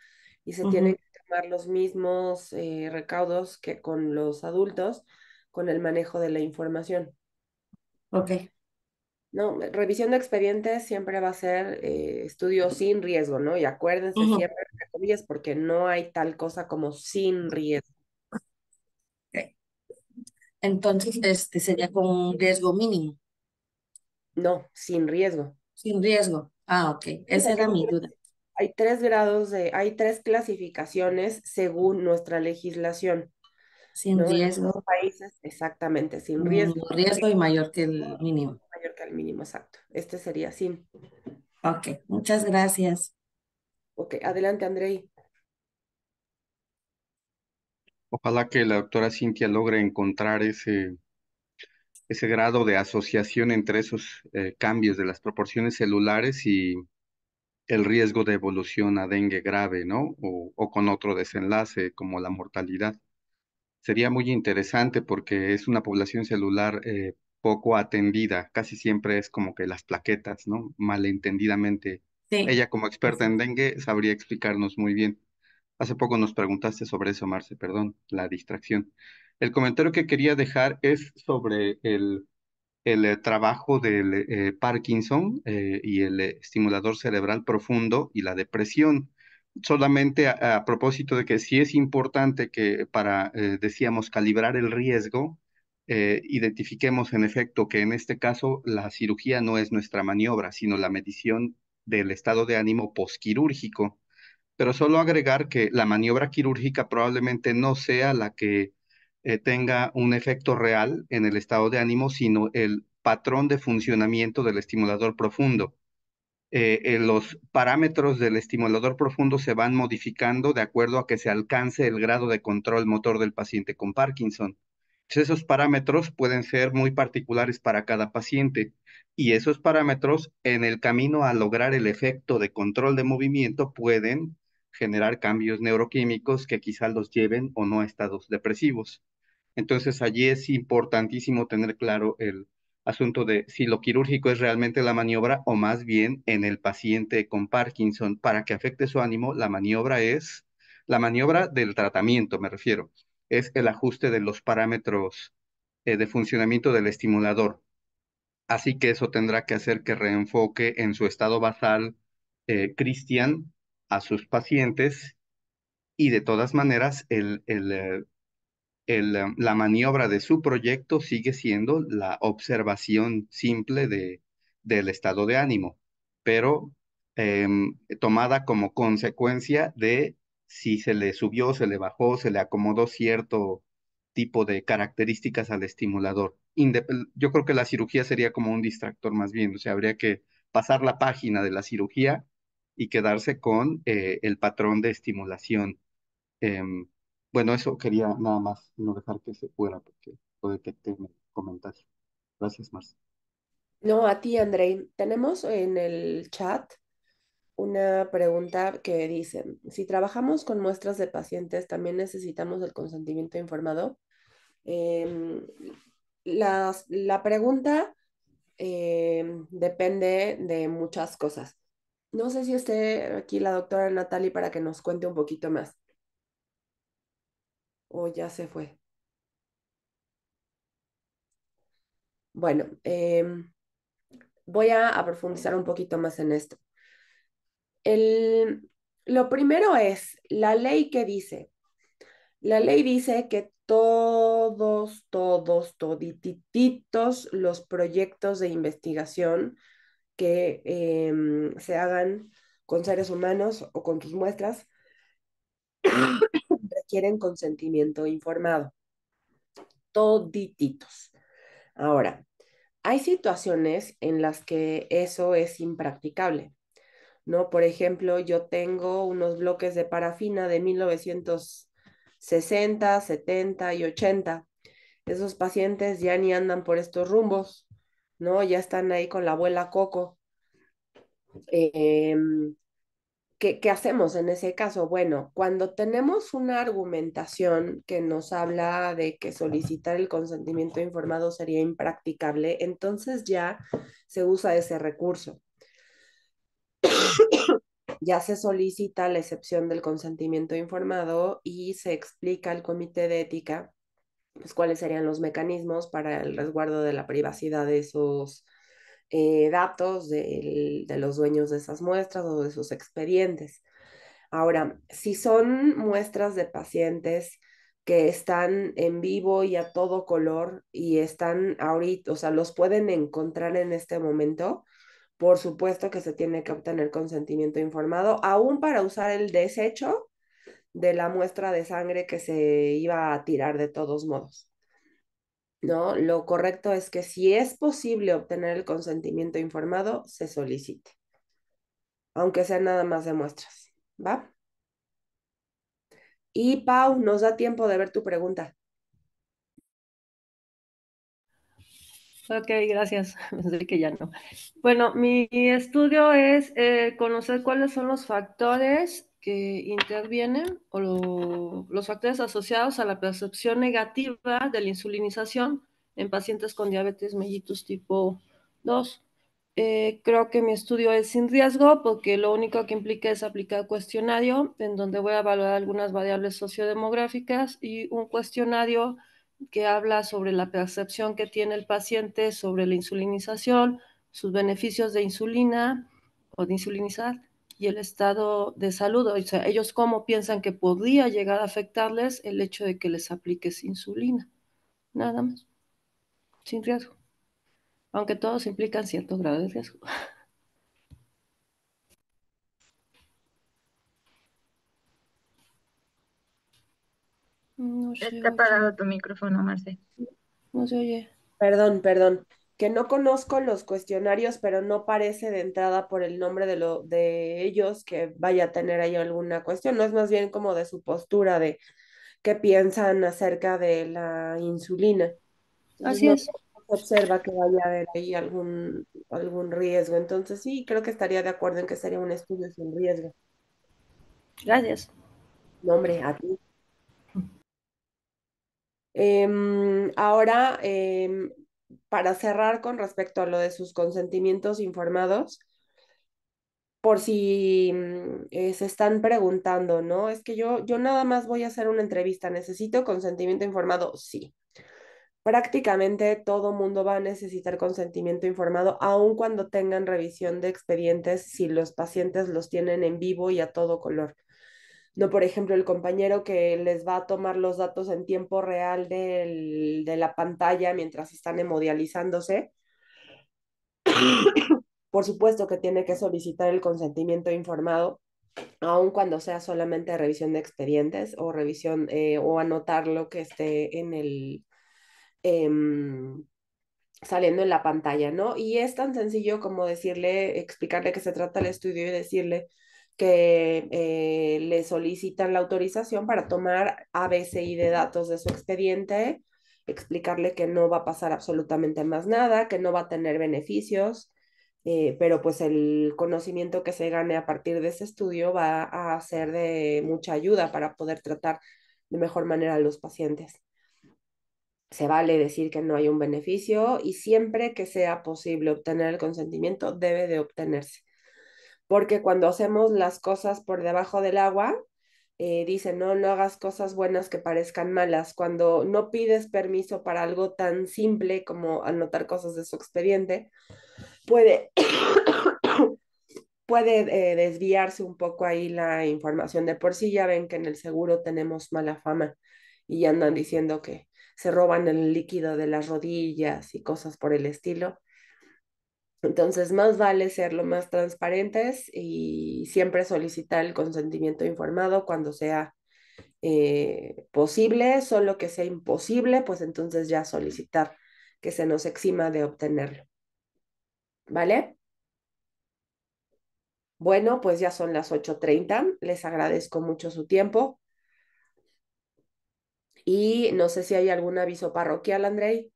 y se tienen Ujú. que tomar los mismos recaudos que con los adultos con el manejo de la información. Ok. No, revisión de expedientes siempre va a ser estudio sin riesgo, ¿no? Y acuérdense Ujú. siempre, entre comillas, porque no hay tal cosa como sin riesgo. Ok. Entonces, este sería con un riesgo mínimo, No, sin riesgo. sin riesgo. Ah, ok. Esa era mi duda. Hay tres grados hay tres clasificaciones según nuestra legislación, Sin ¿no? En algunos riesgo, países, exactamente, sin riesgo, riesgo y mayor que el mínimo. mayor que el mínimo, exacto. Este sería sin. Ok, muchas gracias. Ok, adelante, Andrei. Ojalá que la doctora Cintia logre encontrar ese grado de asociación entre esos cambios de las proporciones celulares y el riesgo de evolución a dengue grave, ¿no? O con otro desenlace como la mortalidad. Sería muy interesante porque es una población celular poco atendida. Casi siempre es como que las plaquetas, ¿no? Malentendidamente. Sí, Ella como experta en dengue sabría explicarnos muy bien. Hace poco nos preguntaste sobre eso, Marce, perdón, la distracción. El comentario que quería dejar es sobre el trabajo del Parkinson y el estimulador cerebral profundo y la depresión. Solamente a propósito de que sí es importante que para, decíamos, calibrar el riesgo, identifiquemos en efecto que en este caso la cirugía no es nuestra maniobra, sino la medición del estado de ánimo posquirúrgico, pero solo agregar que la maniobra quirúrgica probablemente no sea la que tenga un efecto real en el estado de ánimo, sino el patrón de funcionamiento del estimulador profundo. Los parámetros del estimulador profundo se van modificando de acuerdo a que se alcance el grado de control motor del paciente con Parkinson. Entonces, esos parámetros pueden ser muy particulares para cada paciente y esos parámetros en el camino a lograr el efecto de control de movimiento pueden generar cambios neuroquímicos que quizá los lleven o no a estados depresivos. Entonces, allí es importantísimo tener claro el asunto de si lo quirúrgico es realmente la maniobra o más bien en el paciente con Parkinson, para que afecte su ánimo, la maniobra del tratamiento, me refiero, es el ajuste de los parámetros de funcionamiento del estimulador. Así que eso tendrá que hacer que reenfoque en su estado basal, Cristian, a sus pacientes y de todas maneras la maniobra de su proyecto sigue siendo la observación simple del estado de ánimo, pero tomada como consecuencia de si se le subió, se le bajó, se le acomodó cierto tipo de características al estimulador. Yo creo que la cirugía sería como un distractor más bien, o sea, habría que pasar la página de la cirugía y quedarse con el patrón de estimulación. Em, bueno, eso quería nada más no dejar que se fuera porque lo detecté en el comentario. Gracias, Marcia. No, a ti, Andrei. Tenemos en el chat una pregunta que dice, si trabajamos con muestras de pacientes, ¿también necesitamos el consentimiento informado? Em, la pregunta depende de muchas cosas. No sé si esté aquí la doctora Natalie para que nos cuente un poquito más. O ya se fue. Bueno, voy a profundizar un poquito más en esto. Lo primero es la ley que dice. La ley dice que todititos los proyectos de investigación que se hagan con seres humanos o con tus muestras requieren consentimiento informado. Todititos. Ahora, hay situaciones en las que eso es impracticable, ¿no? Por ejemplo, yo tengo unos bloques de parafina de 1960, 70 y 80. Esos pacientes ya ni andan por estos rumbos, ¿no? Ya están ahí con la abuela Coco. ¿Qué hacemos en ese caso? Bueno, cuando tenemos una argumentación que nos habla de que solicitar el consentimiento informado sería impracticable, entonces ya se usa ese recurso. Ya se solicita la excepción del consentimiento informado y se explica al comité de ética pues, cuáles serían los mecanismos para el resguardo de la privacidad de esos datos de los dueños de esas muestras o de sus expedientes. Ahora, si son muestras de pacientes que están en vivo y a todo color y están ahorita, o sea, los pueden encontrar en este momento, por supuesto que se tiene que obtener consentimiento informado, aún para usar el desecho de la muestra de sangre que se iba a tirar de todos modos. ¿No? Lo correcto es que si es posible obtener el consentimiento informado, se solicite, aunque sea nada más de muestras, ¿va? Y Pau, nos da tiempo de ver tu pregunta. Ok, gracias. Pensé que ya no. Bueno, mi estudio es conocer cuáles son los factores que intervienen o los factores asociados a la percepción negativa de la insulinización en pacientes con diabetes mellitus tipo 2. Creo que mi estudio es sin riesgo porque lo único que implica es aplicar cuestionario en donde voy a valorar algunas variables sociodemográficas y un cuestionario que habla sobre la percepción que tiene el paciente sobre la insulinización, sus beneficios de insulina o de insulinizar y el estado de salud, o sea, ellos cómo piensan que podría llegar a afectarles el hecho de que les apliques insulina. Nada más, sin riesgo, aunque todos implican cierto grado de riesgo. No se Está oye, apagado tu micrófono, Marce. no se oye. Perdón, que no conozco los cuestionarios, pero no parece de entrada por el nombre de ellos que vaya a tener ahí alguna cuestión, no es más bien como de su postura, de qué piensan acerca de la insulina. Entonces Así no es, se observa que vaya a haber ahí algún riesgo. Entonces sí, creo que estaría de acuerdo en que sería un estudio sin riesgo. gracias. Nombre, a ti. Ahora, para cerrar con respecto a lo de sus consentimientos informados, por si se están preguntando, ¿no? Es que yo nada más voy a hacer una entrevista, ¿necesito consentimiento informado? Sí. Prácticamente todo mundo va a necesitar consentimiento informado, aun cuando tengan revisión de expedientes, si los pacientes los tienen en vivo y a todo color. No, por ejemplo, el compañero que les va a tomar los datos en tiempo real de la pantalla mientras están hemodializándose, por supuesto que tiene que solicitar el consentimiento informado, aun cuando sea solamente revisión de expedientes o revisión o anotar lo que esté en em, saliendo en la pantalla, ¿no? Y es tan sencillo como decirle, explicarle que se trata el estudio y decirle que le solicitan la autorización para tomar ABCI de datos de su expediente, explicarle que no va a pasar absolutamente más nada, que no va a tener beneficios, pero pues el conocimiento que se gane a partir de ese estudio va a ser de mucha ayuda para poder tratar de mejor manera a los pacientes. se vale decir que no hay un beneficio y siempre que sea posible obtener el consentimiento, debe de obtenerse. Porque cuando hacemos las cosas por debajo del agua, dicen, no, no hagas cosas buenas que parezcan malas. Cuando no pides permiso para algo tan simple como anotar cosas de su expediente, puede, puede desviarse un poco ahí la información. De por sí ya ven que en el seguro tenemos mala fama y andan diciendo que se roban el líquido de las rodillas y cosas por el estilo. Entonces, más vale ser lo más transparentes y siempre solicitar el consentimiento informado cuando sea posible, solo que sea imposible, pues entonces ya solicitar que se nos exima de obtenerlo. ¿Vale? Bueno, pues ya son las 8:30. Les agradezco mucho su tiempo y no sé si hay algún aviso parroquial, Andrei.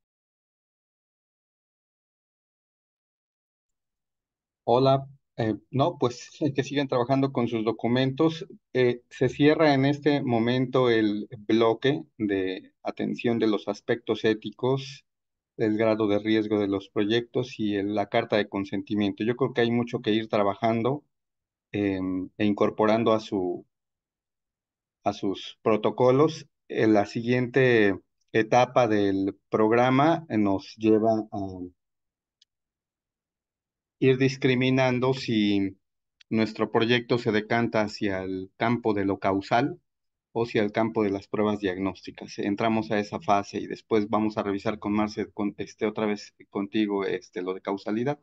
Hola, no, pues que sigan trabajando con sus documentos. Se cierra en este momento el bloque de atención de los aspectos éticos, el grado de riesgo de los proyectos y la carta de consentimiento. Yo creo que hay mucho que ir trabajando e incorporando a sus protocolos. La siguiente etapa del programa nos lleva a ir discriminando si nuestro proyecto se decanta hacia el campo de lo causal o hacia el campo de las pruebas diagnósticas. Entramos a esa fase y después vamos a revisar con Marce, otra vez contigo, lo de causalidad.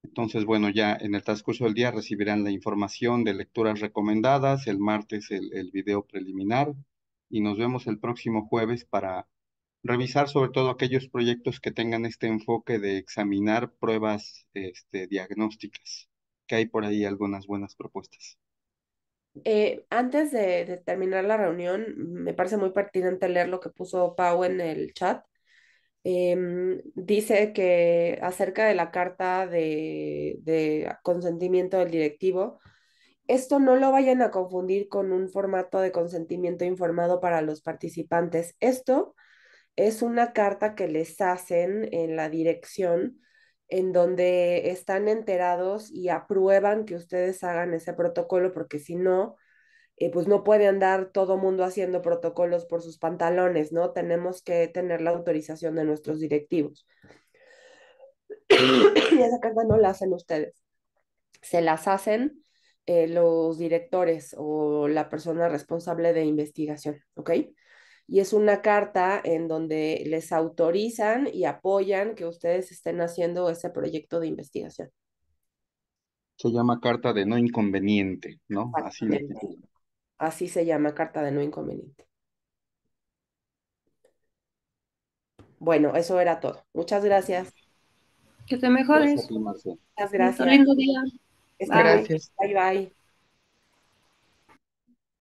Entonces, bueno, ya en el transcurso del día recibirán la información de lecturas recomendadas, el martes el video preliminar y nos vemos el próximo jueves para revisar sobre todo aquellos proyectos que tengan este enfoque de examinar pruebas diagnósticas, que hay por ahí algunas buenas propuestas. Antes de terminar la reunión, me parece muy pertinente leer lo que puso Pau en el chat. Dice que acerca de la carta de consentimiento del directivo, esto no lo vayan a confundir con un formato de consentimiento informado para los participantes. Esto es una carta que les hacen en la dirección en donde están enterados y aprueban que ustedes hagan ese protocolo, porque si no, pues no puede andar todo mundo haciendo protocolos por sus pantalones, ¿no? Tenemos que tener la autorización de nuestros directivos. Y esa carta no la hacen ustedes, se las hacen los directores o la persona responsable de investigación, ¿ok? Y es una carta en donde les autorizan y apoyan que ustedes estén haciendo ese proyecto de investigación. Se llama carta de no inconveniente, ¿no? Así la Exactamente. titulan. Así se llama, carta de no inconveniente. Bueno, eso era todo. Muchas gracias. Que te Gracias a mejores. ti, Marcelo. Muchas Bonito, gracias. lindo día. Estén muy bien. Bye. Gracias. Bye, bye.